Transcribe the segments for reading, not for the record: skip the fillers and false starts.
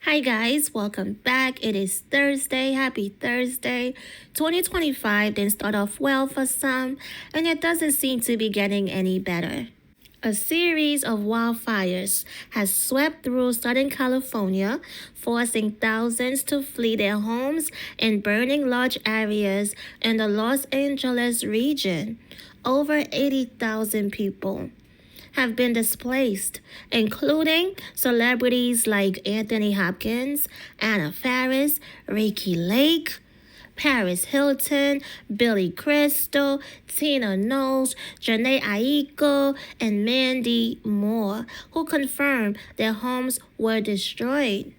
Hi guys, welcome back. It is Thursday. Happy Thursday. 2025 didn't start off well for some, and it doesn't seem to be getting any better. A series of wildfires has swept through Southern California, forcing thousands to flee their homes and burning large areas in the Los Angeles region. Over 80,000 people have been displaced, including celebrities like Anthony Hopkins, Anna Faris, Ricky Lake, Paris Hilton, Billy Crystal, Tina Knowles, Janae Aiko, and Mandy Moore, who confirmed their homes were destroyed.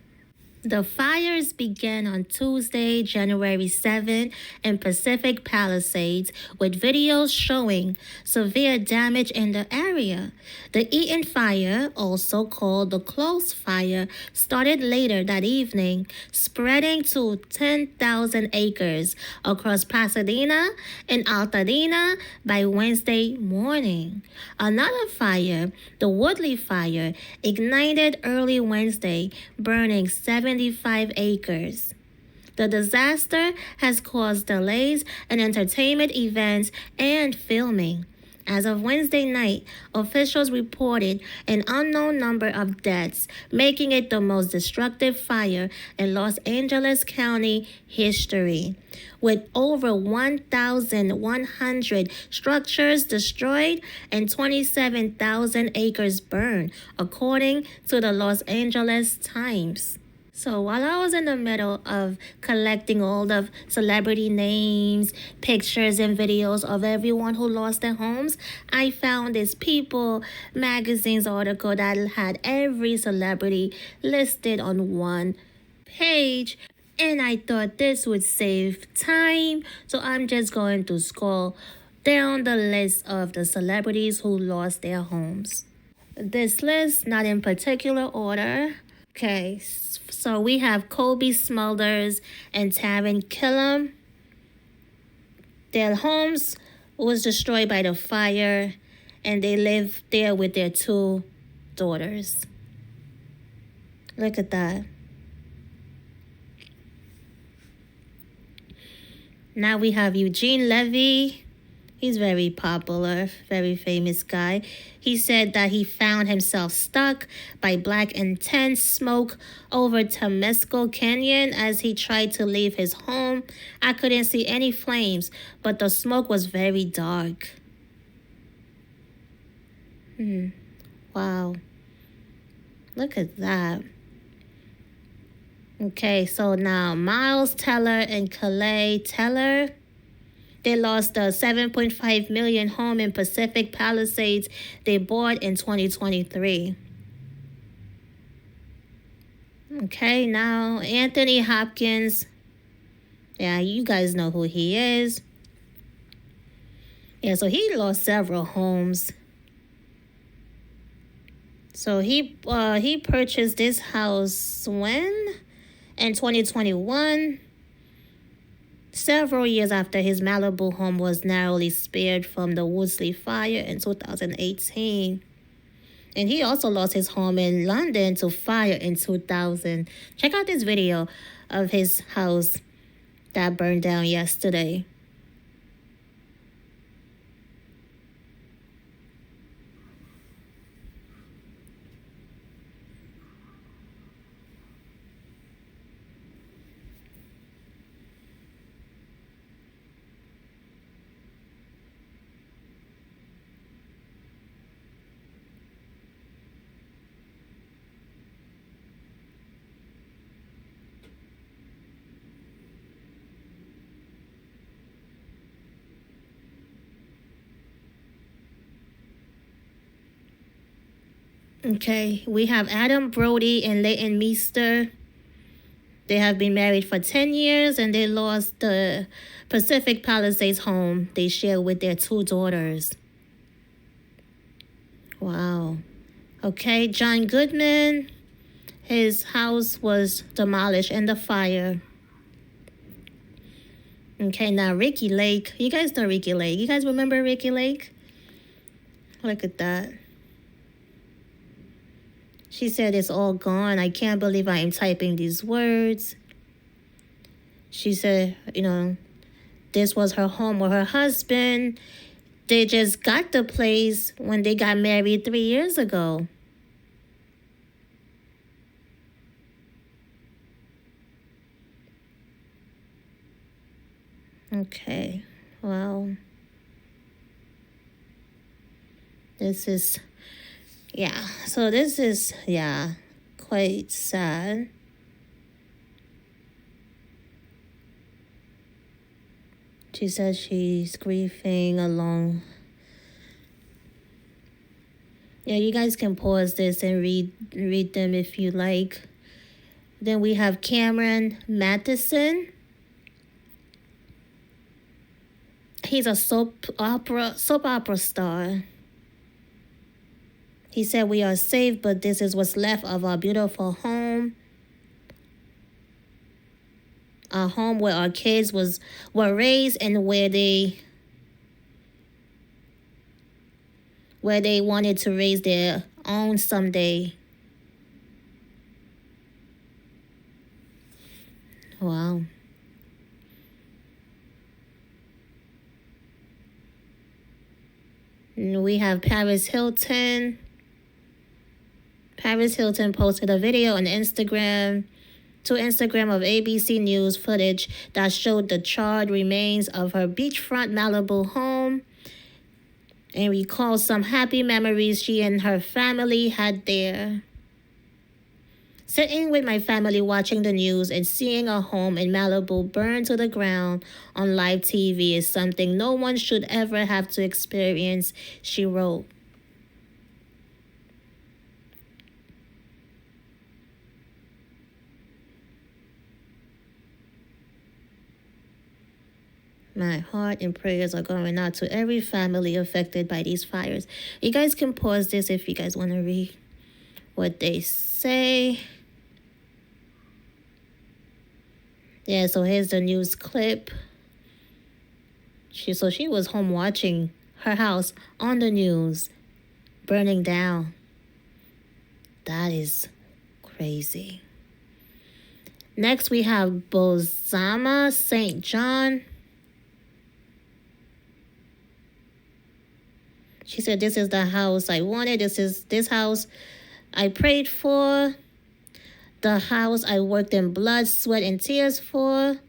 The fires began on Tuesday, January 7 in Pacific Palisades, with videos showing severe damage in the area. The Eaton fire, also called the Close Fire, started later that evening, spreading to 10,000 acres across Pasadena and Altadena by Wednesday morning. Another fire, the Woodley Fire, ignited early Wednesday, burning 75 acres. The disaster has caused delays in entertainment events and filming. As of Wednesday night, officials reported an unknown number of deaths, making it the most destructive fire in Los Angeles County history. With over 1,100 structures destroyed and 27,000 acres burned, according to the Los Angeles Times. So while I was in the middle of collecting all the celebrity names, pictures, and videos of everyone who lost their homes, I found this People magazine's article that had every celebrity listed on one page. And I thought this would save time, so I'm just going to scroll down the list of the celebrities who lost their homes. This list, not in particular order. Okay, so we have Kobe Smulders and Taryn Killam. Their homes was destroyed by the fire, and they live there with their two daughters. Look at that. Now we have Eugene Levy. He's very popular, very famous guy. He said that he found himself stuck by black intense smoke over Temescal Canyon as he tried to leave his home. I couldn't see any flames, but the smoke was very dark. Wow. Look at that. Okay, so now Miles Teller and Calais Teller. They lost a $7.5 million home in Pacific Palisades they bought in 2023. Okay, now Anthony Hopkins. Yeah, you guys know who he is. Yeah, so he lost several homes. So he purchased this house when? In 2021. Several years after his Malibu home was narrowly spared from the Woodley fire in 2018. And he also lost his home in London to fire in 2000. Check out this video of his house that burned down yesterday. Okay, we have Adam Brody and Leighton Meester. They have been married for 10 years and they lost the Pacific Palisades home they share with their two daughters. Wow. Okay, John Goodman. His house was demolished in the fire. Okay, now Ricky Lake. You guys know Ricky Lake. You guys remember Ricky Lake? Look at that. She said it's all gone. I can't believe I am typing these words. She said, this was her home with her husband. They just got the place when they got married 3 years ago. Okay, well, this is, so this is, quite sad. She says she's grieving along. Yeah, you guys can pause this and read them if you like. Then we have Cameron Matheson. He's a soap opera star. He said, "We are safe, but this is what's left of our beautiful home. Our home where our kids were raised and where they wanted to raise their own someday." Wow. And we have Paris Hilton. Paris Hilton posted a video on Instagram of ABC News footage that showed the charred remains of her beachfront Malibu home and recalled some happy memories she and her family had there. "Sitting with my family watching the news and seeing a home in Malibu burn to the ground on live TV is something no one should ever have to experience," she wrote. My heart and prayers are going out to every family affected by these fires. You guys can pause this if you guys want to read what they say. Yeah, so here's the news clip. She was home watching her house on the news burning down. That is crazy. Next, we have Bozama St. John. She said, "This is the house I wanted. This house I prayed for. The house I worked in blood, sweat, and tears for.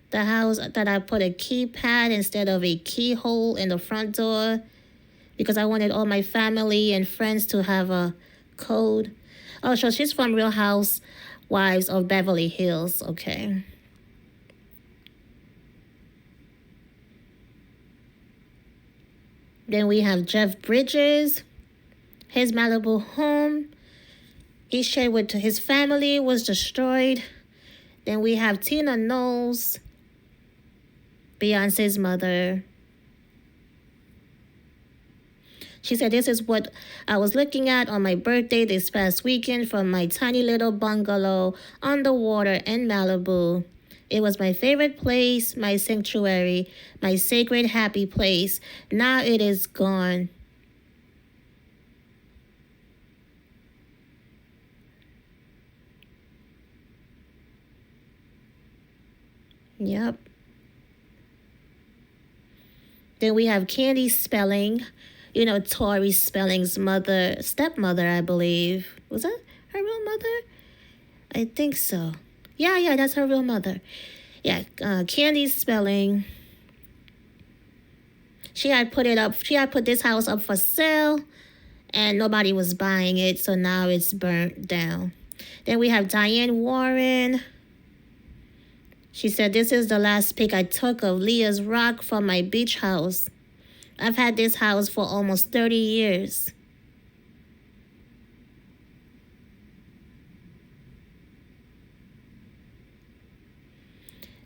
The house that I put a keypad instead of a keyhole in the front door because I wanted all my family and friends to have a code." Oh, so she's from Real Housewives of Beverly Hills. Okay. Then we have Jeff Bridges. His Malibu home he shared with his family was destroyed. Then we have Tina Knowles, Beyonce's mother. She said, "This is what I was looking at on my birthday this past weekend from my tiny little bungalow on the water in Malibu. It was my favorite place, my sanctuary, my sacred happy place. Now it is gone." Yep. Then we have Candy Spelling, Tori Spelling's stepmother, I believe. Was that her real mother? I think so. Yeah, that's her real mother. Yeah, Candy Spelling. She had put this house up for sale, and nobody was buying it, so now it's burnt down. Then we have Diane Warren. She said, "This is the last pic I took of Leah's rock from my beach house. I've had this house for almost 30 years.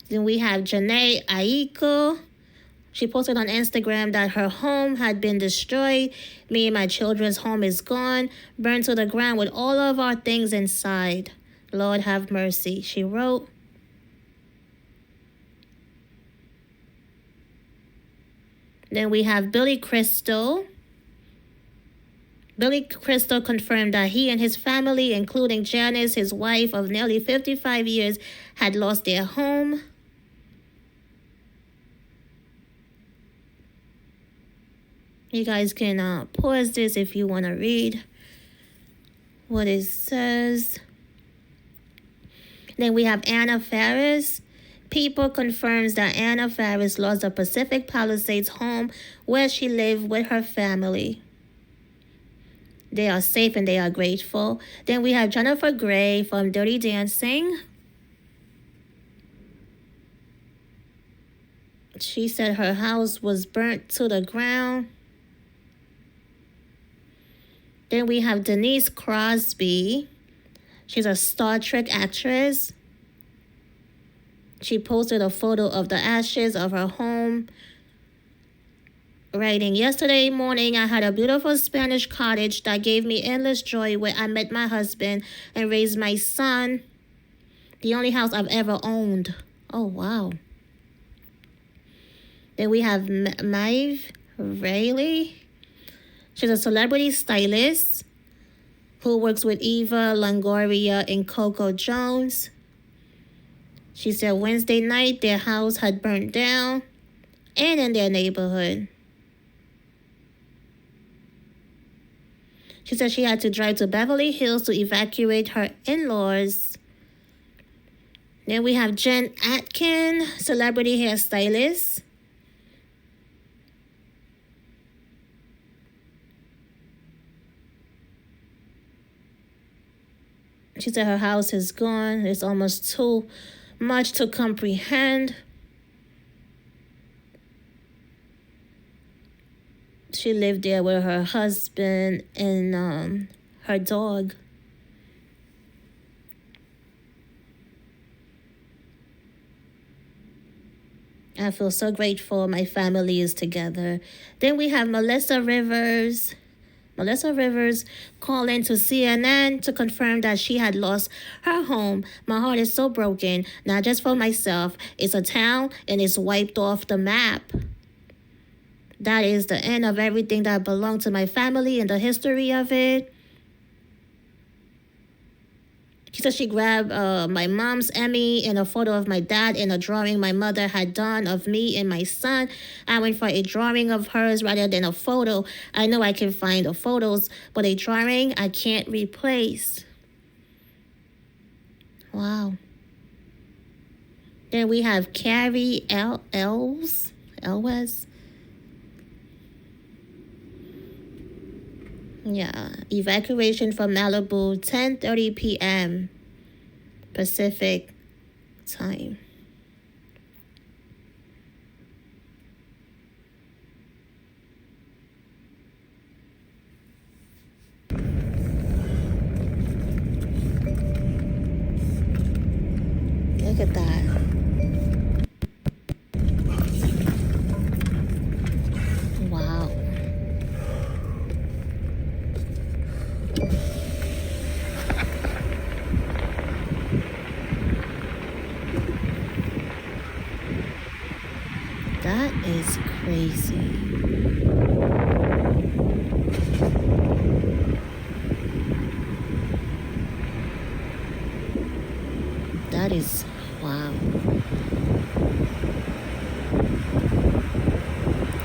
Then we have Janae Aiko. She posted on Instagram that her home had been destroyed. "Me and my children's home is gone, burned to the ground with all of our things inside. Lord have mercy," she wrote. Then we have Billy Crystal. Billy Crystal confirmed that he and his family, including Janice, his wife of nearly 55 years, had lost their home. You guys can pause this if you want to read what it says. Then we have Anna Faris. People confirms that Anna Faris lost the Pacific Palisades home where she lived with her family. They are safe and they are grateful. Then we have Jennifer Gray from Dirty Dancing. She said her house was burnt to the ground. Then we have Denise Crosby. She's a Star Trek actress. She posted a photo of the ashes of her home, writing, "Yesterday morning, I had a beautiful Spanish cottage that gave me endless joy where I met my husband and raised my son. The only house I've ever owned." Oh, wow. Then we have Maeve Rayleigh. She's a celebrity stylist who works with Eva Longoria and Coco Jones. She said Wednesday night their house had burnt down and in their neighborhood. She said she had to drive to Beverly Hills to evacuate her in-laws. Then we have Jen Atkin, celebrity hairstylist. She said her house is gone. It's almost too much to comprehend. She lived there with her husband and her dog. I feel so grateful my family is together. Then we have Melissa Rivers. Melissa Rivers called in to CNN to confirm that she had lost her home. "My heart is so broken, not just for myself. It's a town and it's wiped off the map. That is the end of everything that belonged to my family and the history of it." She said she grabbed my mom's Emmy and a photo of my dad and a drawing my mother had done of me and my son. "I went for a drawing of hers rather than a photo. I know I can find the photos, but a drawing I can't replace." Wow. Then we have Carrie Elwes. Yeah, evacuation from Malibu, 10:30 p.m. Pacific time. Look at that. Wow. That is crazy. That is, wow.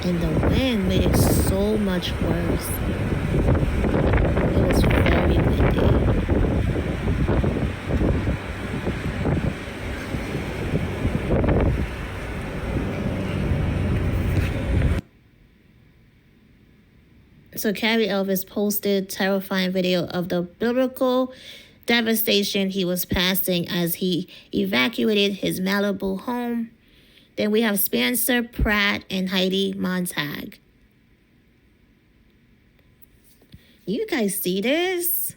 And the wind made it so much worse. It was very windy. So Carrie Elvis posted terrifying video of the biblical devastation he was passing as he evacuated his Malibu home. Then we have Spencer Pratt and Heidi Montag. You guys see this?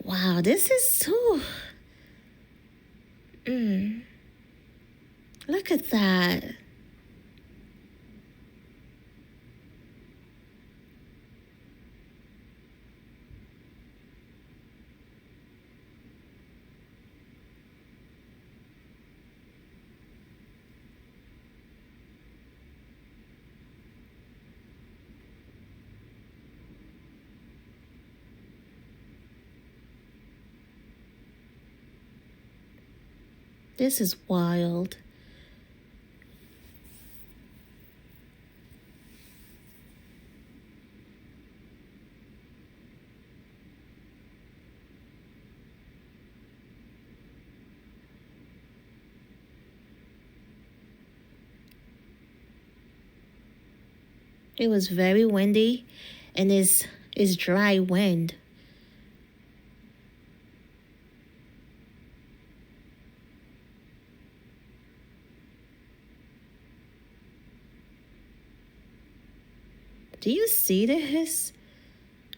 Wow, this is so, look at that. This is wild. It was very windy, and it's dry wind. Do you see this?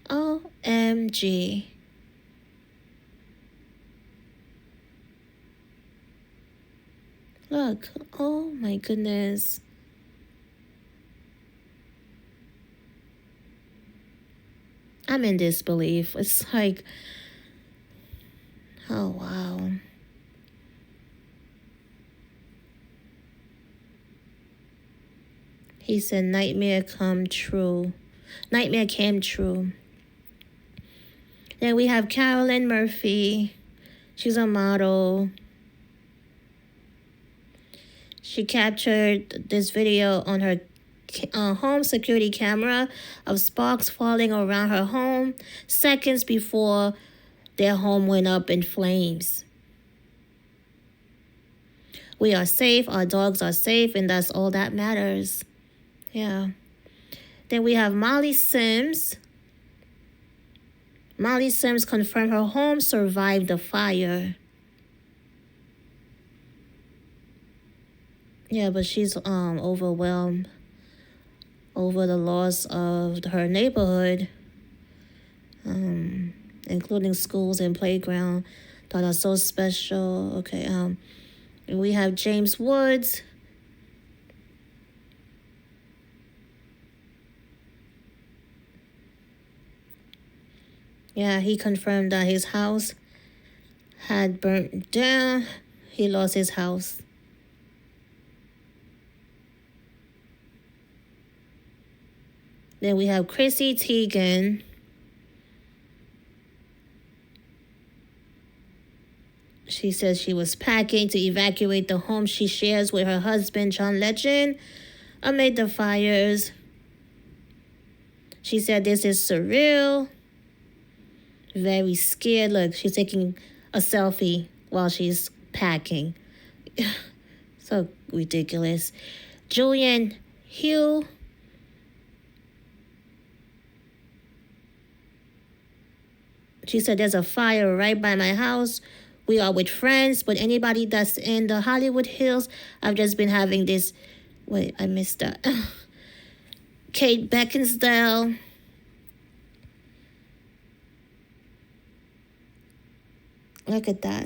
OMG. Look, oh my goodness. I'm in disbelief. It's like, oh wow. He said nightmare come true. Nightmare came true. Then we have Carolyn Murphy. She's a model. She captured this video on her home security camera of sparks falling around her home seconds before their home went up in flames. We are safe, our dogs are safe, and that's all that matters. Yeah. Then we have Molly Sims. Molly Sims confirmed her home survived the fire. Yeah, but she's overwhelmed over the loss of her neighborhood, including schools and playground that are so special. Okay, we have James Woods. Yeah, he confirmed that his house had burnt down. He lost his house. Then we have Chrissy Teigen. She says she was packing to evacuate the home she shares with her husband, John Legend, amid the fires. She said this is surreal. Very scared. Look, she's taking a selfie while she's packing. So ridiculous. Julian Hugh. She said there's a fire right by my house. We are with friends, but anybody that's in the Hollywood Hills, I've just been having this. Wait, I missed that. Kate Beckinsale. Look at that.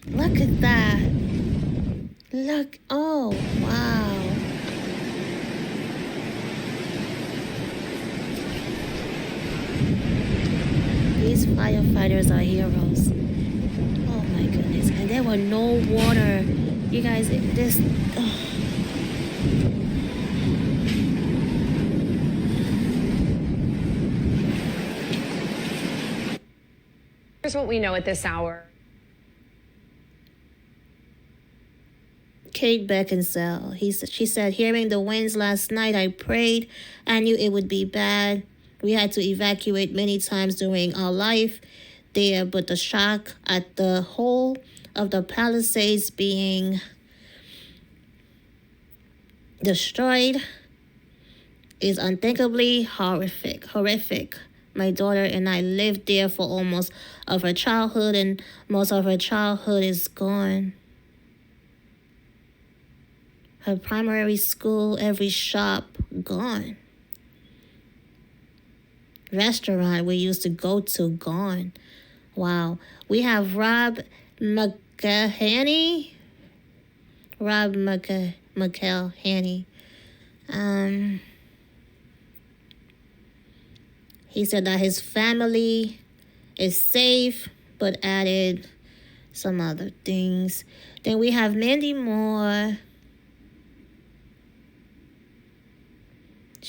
Look at that. Look. Oh, wow. These firefighters are heroes. Oh my goodness. And there were no water. You guys, this. Here's what we know at this hour. Kate Beckinsale. She said, hearing the winds last night, I prayed. I knew it would be bad. We had to evacuate many times during our life there, but the shock at the whole of the Palisades being destroyed is unthinkably horrific. My daughter and I lived there for almost of her childhood, and most of her childhood is gone. Her primary school, every shop, gone. Restaurant we used to go to, gone. Wow. We have Rob McElhenney. He said that his family is safe, but added some other things. Then we have Mandy Moore.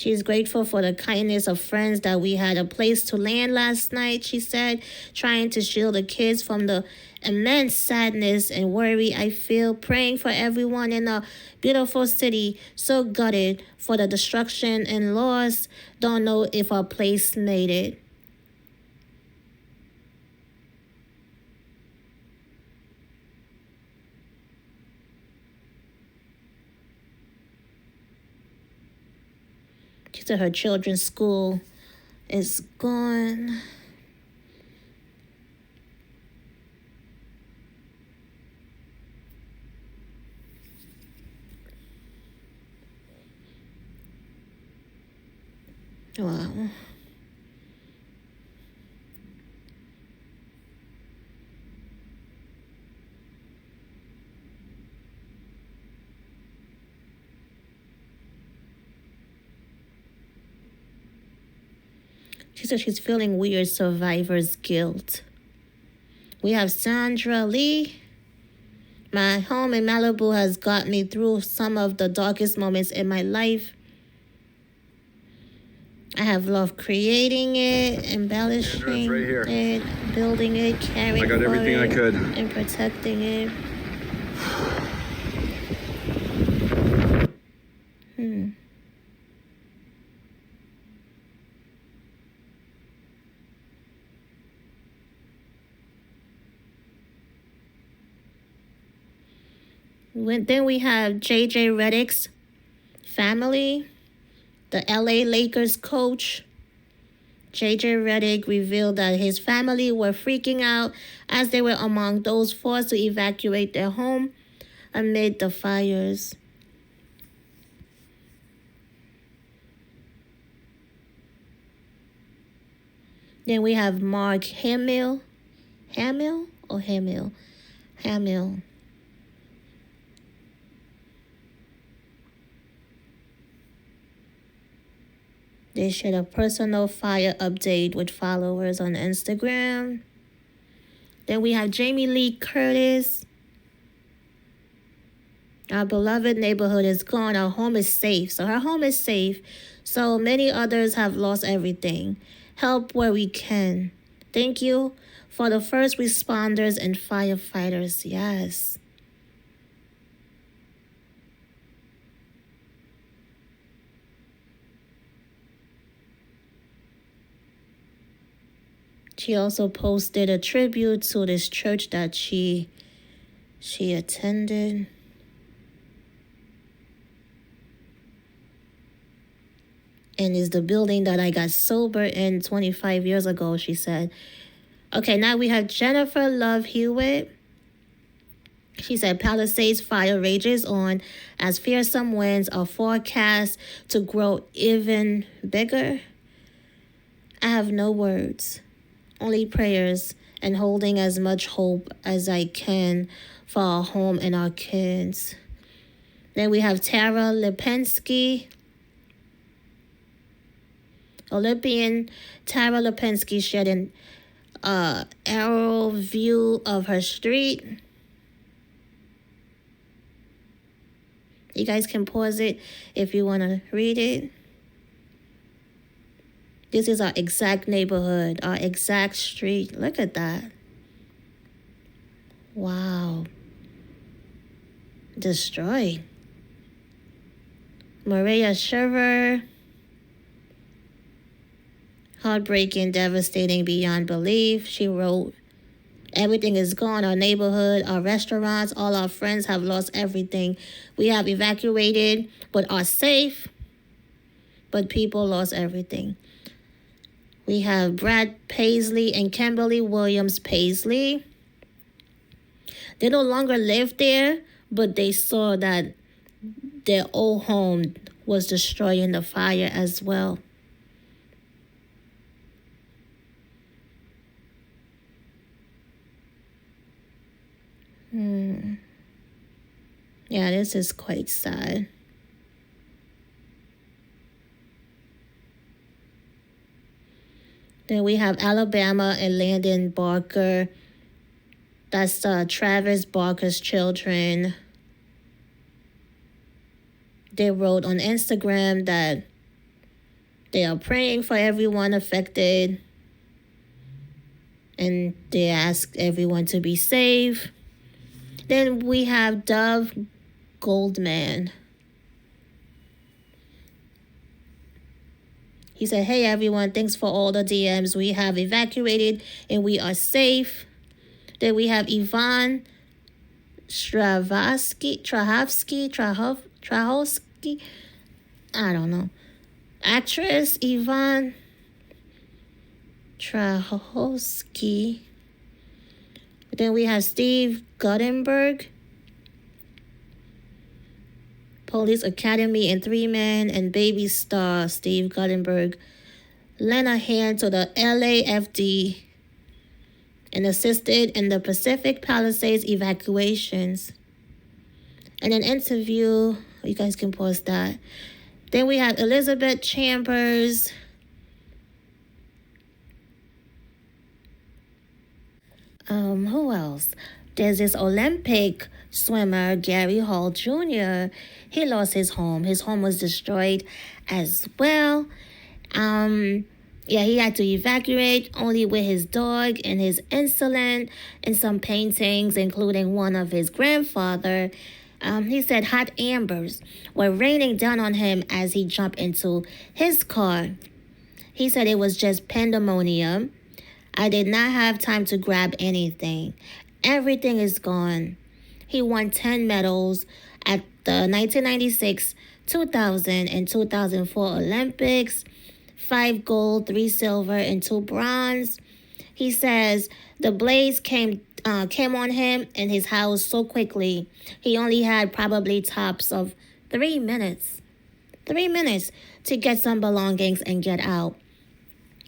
She's grateful for the kindness of friends that we had a place to land last night, she said, trying to shield the kids from the immense sadness and worry I feel, praying for everyone in a beautiful city, so gutted for the destruction and loss. Don't know if our place made it. She said her children's school is gone. Wow. She said she's feeling weird survivor's guilt. We have Sandra Lee. My home in Malibu has got me through some of the darkest moments in my life. I have loved creating it, embellishing right here. it, building it, caring I got for everything it, I could. and protecting it. Then we have J.J. Redick's family, the L.A. Lakers coach. J.J. Redick revealed that his family were freaking out as they were among those forced to evacuate their home amid the fires. Then we have Mark Hamill. Hamill or Hamill? Hamill. They shared a personal fire update with followers on Instagram. Then we have Jamie Lee Curtis. Our beloved neighborhood is gone. Our home is safe. So her home is safe. So many others have lost everything. Help where we can. Thank you for the first responders and firefighters. Yes. She also posted a tribute to this church that she attended. And is the building that I got sober in 25 years ago, she said. Okay, now we have Jennifer Love Hewitt. She said Palisades fire rages on as fearsome winds are forecast to grow even bigger. I have no words, only prayers and holding as much hope as I can for our home and our kids. Then we have Tara Lipinski. Olympian Tara Lipinski shared an aerial view of her street. You guys can pause it if you want to read it. This is our exact neighborhood, our exact street. Look at that. Wow. Destroyed. Maria Shriver. Heartbreaking, devastating beyond belief. She wrote, everything is gone. Our neighborhood, our restaurants, all our friends have lost everything. We have evacuated but are safe, but people lost everything. We have Brad Paisley and Kimberly Williams Paisley. They no longer live there, but they saw that their old home was destroyed in the fire as well. Yeah, this is quite sad. Then we have Alabama and Landon Barker. That's Travis Barker's children. They wrote on Instagram that They are praying for everyone affected. And they ask everyone to be safe. Then we have Dove Goldman. He said, "Hey everyone, thanks for all the DMs. We have evacuated and we are safe." Then we have Ivan Strahovski. I don't know. Actress Ivan Strahovski. Then we have Steve Guttenberg. Police Academy and 3 Men and Baby star Steve Guttenberg lent a hand to the LAFD and assisted in the Pacific Palisades evacuations. And an interview, you guys can post that. Then we have Elizabeth Chambers. Who else? There's this Olympic swimmer, Gary Hall Jr. He lost his home. His home was destroyed as well. He had to evacuate only with his dog and his insulin and some paintings, including one of his grandfather. He said hot embers were raining down on him as he jumped into his car. He said it was just pandemonium. I did not have time to grab anything. Everything is gone. He won 10 medals at the 1996, 2000, and 2004 Olympics, 5 gold, 3 silver, and 2 bronze. He says the blaze came on him in his house so quickly. He only had probably tops of 3 minutes. 3 minutes to get some belongings and get out.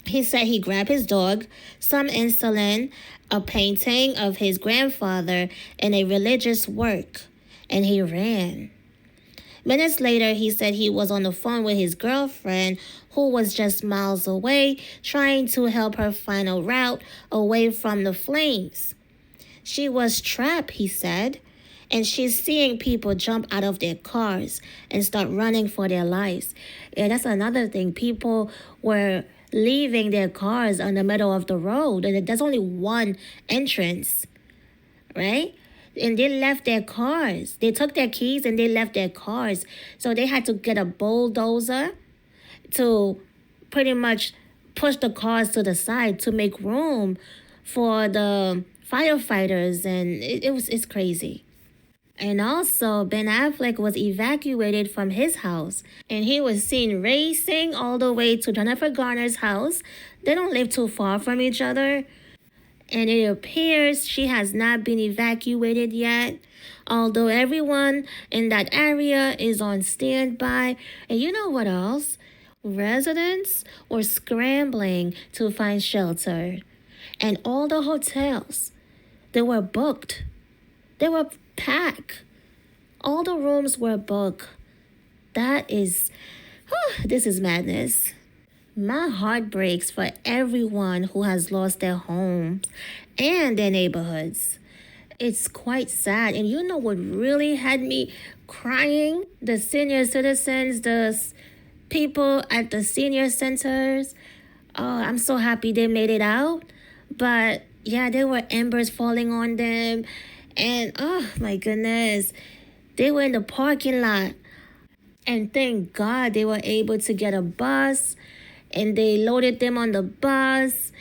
He said he grabbed his dog, some insulin, a painting of his grandfather, and a religious work, and he ran. Minutes later, he said he was on the phone with his girlfriend, who was just miles away, trying to help her find a route away from the flames. She was trapped, he said, and she's seeing people jump out of their cars and start running for their lives. Yeah, that's another thing. People were leaving their cars in the middle of the road. There's only one entrance, right? And they left their cars. They took their keys and they left their cars. So they had to get a bulldozer to pretty much push the cars to the side to make room for the firefighters. And it's crazy. And also, Ben Affleck was evacuated from his house, and he was seen racing all the way to Jennifer Garner's house. They don't live too far from each other, and it appears she has not been evacuated yet, although everyone in that area is on standby. And you know what else? Residents were scrambling to find shelter, and all the hotels, they were booked. They were packed. All the rooms were booked. This is madness. My heart breaks for everyone who has lost their homes and their neighborhoods. It's quite sad. And you know what really had me crying? The senior citizens, the people at the senior centers. Oh, I'm so happy they made it out. But yeah, there were embers falling on them. And oh my goodness, they were in the parking lot. And thank God they were able to get a bus. And they loaded them on the bus.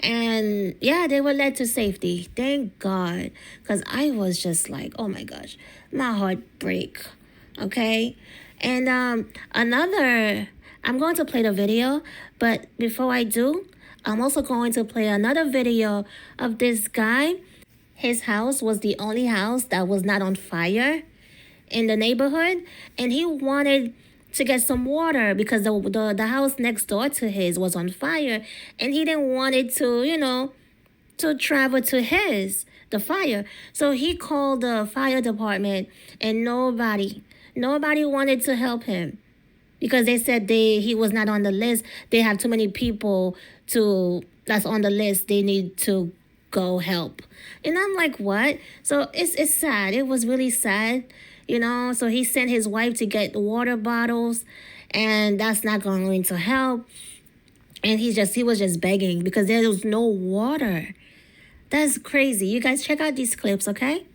And yeah, they were led to safety. Thank God. Because I was just like, oh my gosh, my heart break. Okay? And I'm going to play the video. But before I do, I'm also going to play another video of this guy. His house was the only house that was not on fire in the neighborhood. And he wanted to get some water because the house next door to his was on fire. And he didn't want it to travel to the fire. So he called the fire department and nobody wanted to help him because they said he was not on the list. They have too many people that's on the list. They need to go help. And I'm like, what? So it's sad. It was really sad, So he sent his wife to get water bottles and that's not going to help. And he was just begging because there was no water. That's crazy. You guys check out these clips, okay?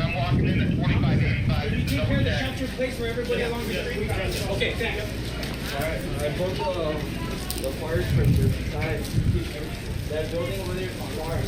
I'm walking in at 2585. Did you take care of the shelter place for everybody along the street? Okay, thanks. All right, I broke the fire sprinkler inside. That building over there is on fire.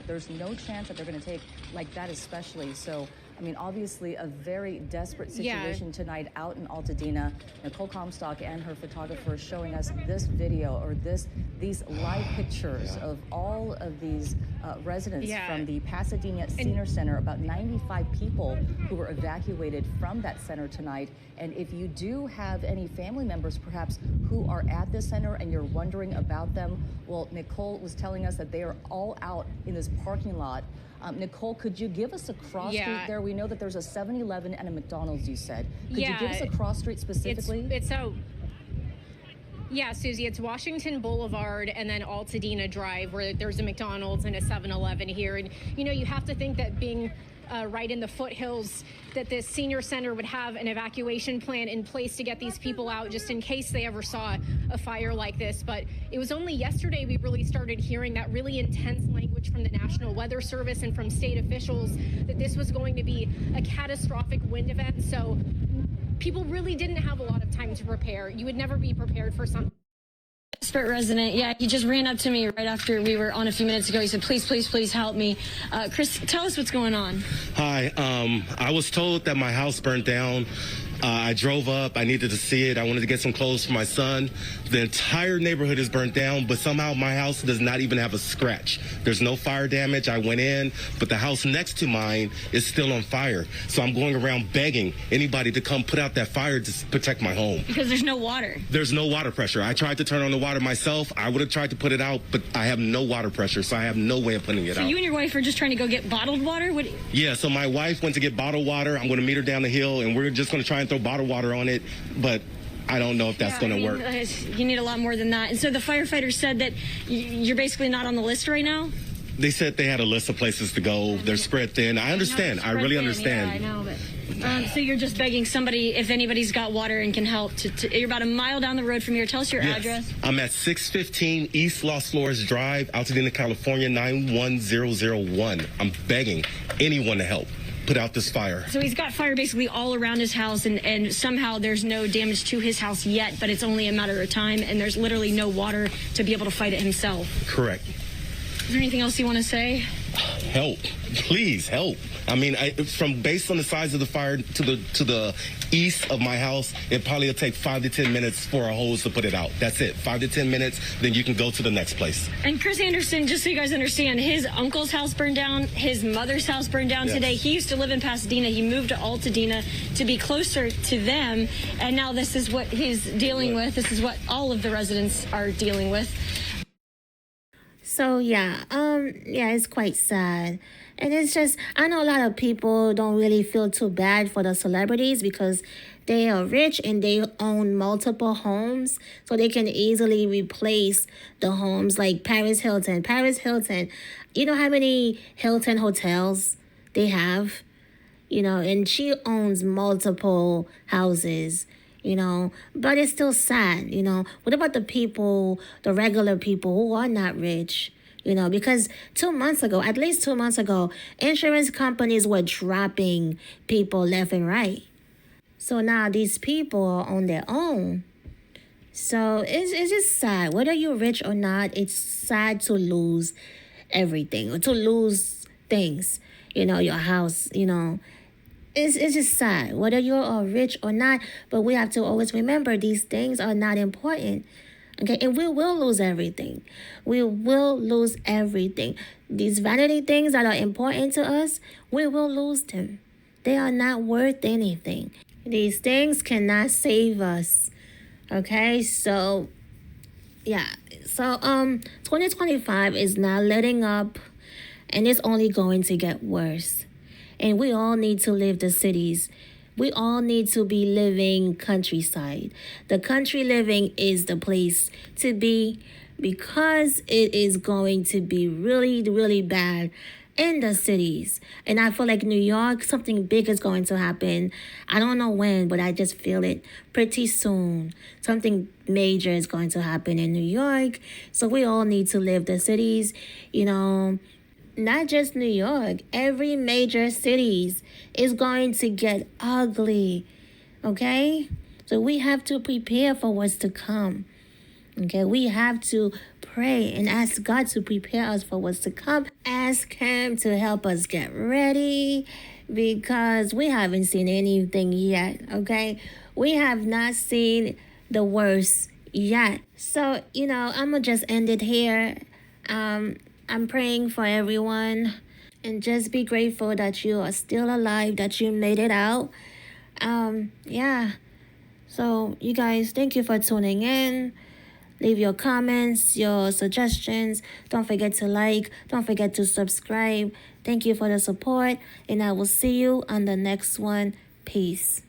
There's no chance that they're going to take like that, especially. So, I mean, obviously a very desperate situation tonight out in Altadena. Nicole Comstock and her photographer showing us this video or these live pictures of all of these residents from the Pasadena Senior Center, about 95 people who were evacuated from that center tonight. And if you do have any family members perhaps who are at this center and you're wondering about them, well, Nicole was telling us that they are all out in this parking lot. Nicole, could you give us a cross street there? We know that there's a 7-Eleven and a McDonald's, you said. Could you give us a cross street specifically? Yeah, Susie, it's Washington Boulevard and then Altadena Drive, where there's a McDonald's and a 7-Eleven here. And, you know, you have to think that being right in the foothills, that this senior center would have an evacuation plan in place to get these people out just in case they ever saw a fire like this. But it was only yesterday we really started hearing that really intense language from the National Weather Service and from state officials that this was going to be a catastrophic wind event. So people really didn't have a lot of time to prepare. You would never be prepared for something. Desperate resident, yeah, he just ran up to me right after we were on a few minutes ago. He said, please, please, please help me. Chris, tell us what's going on. Hi, I was told that my house burned down. I drove up. I needed to see it. I wanted to get some clothes for my son. The entire neighborhood is burnt down, but somehow my house does not even have a scratch. There's no fire damage. I went in, but the house next to mine is still on fire. So I'm going around begging anybody to come put out that fire to protect my home. Because there's no water. There's no water pressure. I tried to turn on the water myself. I would have tried to put it out, but I have no water pressure, so I have no way of putting it out. So you and your wife are just trying to go get bottled water? Yeah, so my wife went to get bottled water. I'm going to meet her down the hill, and we're just going to try and throw bottled water on it, but I don't know if that's going to work. You need a lot more than that. And so the firefighters said that you're basically not on the list right now? They said they had a list of places to go. They're spread thin. I understand. I really understand. Yeah, I know, but so you're just begging somebody, if anybody's got water and can help, you're about a mile down the road from here. Tell us your address. I'm at 615 East Los Flores Drive, Altadena, California, 91001. I'm begging anyone to help put out this fire. So he's got fire basically all around his house, and somehow there's no damage to his house yet, but it's only a matter of time, and there's literally no water to be able to fight it himself. Correct. Is there anything else you want to say? Help. Please help. I mean, from based on the size of the fire to the east of my house, it probably will take 5 to 10 minutes for a hose to put it out. That's it, 5 to 10 minutes. Then you can go to the next place. And Chris Anderson, just so you guys understand, his uncle's house burned down, his mother's house burned down today. He used to live in Pasadena. He moved to Altadena to be closer to them, and now this is what he's dealing with. This is what all of the residents are dealing with. So yeah, it's quite sad. And it's just, I know a lot of people don't really feel too bad for the celebrities because they are rich and they own multiple homes. So they can easily replace the homes like Paris Hilton. Paris Hilton, you know how many Hilton hotels they have? You know, and she owns multiple houses. You know, but it's still sad, you know. What about the people, the regular people who are not rich? You know, because 2 months ago, at least 2 months ago, insurance companies were dropping people left and right. So now these people are on their own. So it's just sad. Whether you're rich or not, it's sad to lose everything or to lose things. You know, your house, you know. It's just sad, whether you're rich or not. But we have to always remember these things are not important. Okay, and we will lose everything. We will lose everything. These vanity things that are important to us, we will lose them. They are not worth anything. These things cannot save us. Okay, so yeah. So 2025 is not letting up, and it's only going to get worse. And we all need to leave the cities. We all need to be living countryside. The country living is the place to be because it is going to be really, really bad in the cities. And I feel like New York, something big is going to happen. I don't know when, but I just feel it pretty soon. Something major is going to happen in New York. So we all need to leave the cities, you know. Not just New York, every major cities is going to get ugly, okay? So we have to prepare for what's to come, okay? We have to pray and ask God to prepare us for what's to come. Ask Him to help us get ready because we haven't seen anything yet, okay? We have not seen the worst yet. So, you know, I'm going to just end it here. I'm praying for everyone and just be grateful that you are still alive, that you made it out. Yeah. So you guys, thank you for tuning in. Leave your comments, your suggestions. Don't forget to like. Don't forget to subscribe. Thank you for the support. And I will see you on the next one. Peace.